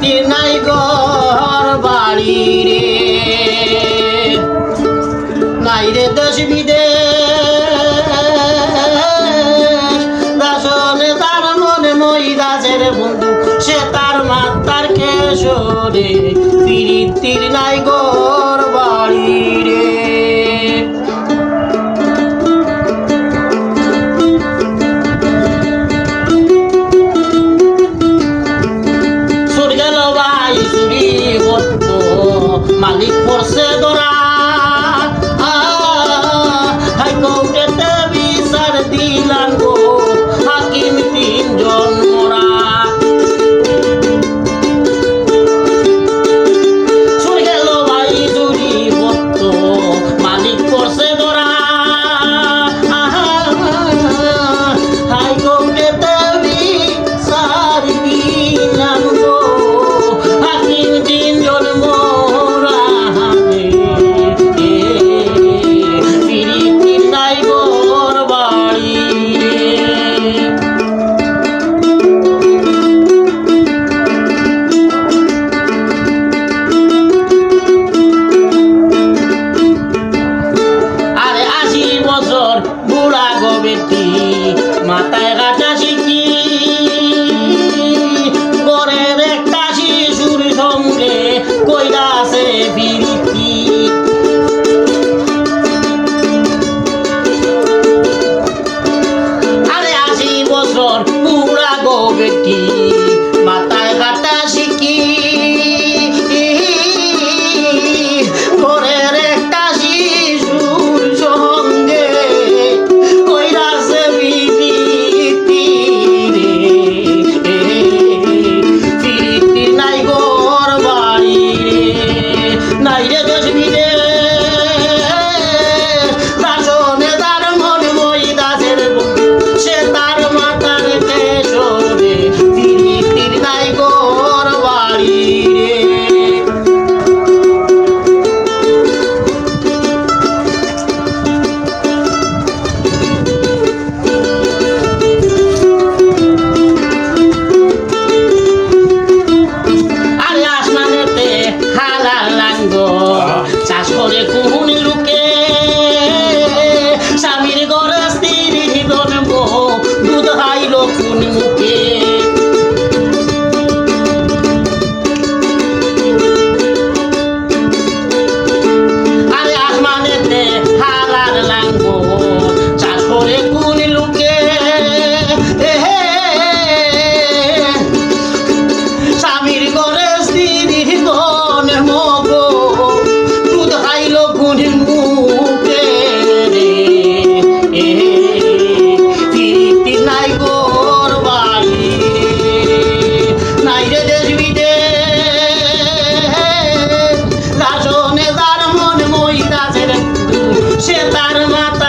ফিরিতি নাই ঘর বাড়ি রে, নাই রে দেশ বিদেশ, দাসনে তার মনে মই দাসের বন্ধু, সে তার মাতার কেশরে, ফিরিতির নাই ঘর বাড়ি রে। মালিক পড়ছে ধরা, হাইকোর্টেতে বিচার দিলাম গো, হাকিম তিনজন মোরা। শুনে গেল ভাই জুড়ি বত্ত, মালিক পড়ছে ধরা, হাইকোর্টেতে বিচার দিলাম গো, হাকিম তিনজন মোরা। বুড়া গো বেটি মাথায় কাটা শিখি, গরের একটা শিশুর সঙ্গে কইরা আছে ফিরিতি। আরে 80 বছর বুড়া গো বেটি মাথায় কাটা শিখি, গরের একটা শিশুর সঙ্গে নাই রে দেশ বিদেশ, দাসনে তার মন মই দাসের বন্ধু, সে তার মাতার কেশরে, ফিরিতির নাই ঘর বাড়ি রে। আরে আসমানেতে হালাল লাঙ্গল চাষ করে কোন লোকে, স্বামীর ঘরে স্ত্রীর জন্ম, দুধ খাইল কোন মুখে। আরে আসমানেতে হালাল লাঙ্গল চাষ করে কোন লোকে, স্বামীর ঘরে স্ত্রীর জন্ম, দুধ খাইল কোন মুখে রে, ফিরিতি নাই ঘর বাড়ি রে। নাই রে দেশ বিদেশ, দাসনে যার মন মই দাসের বন্ধু, সে তার মাতা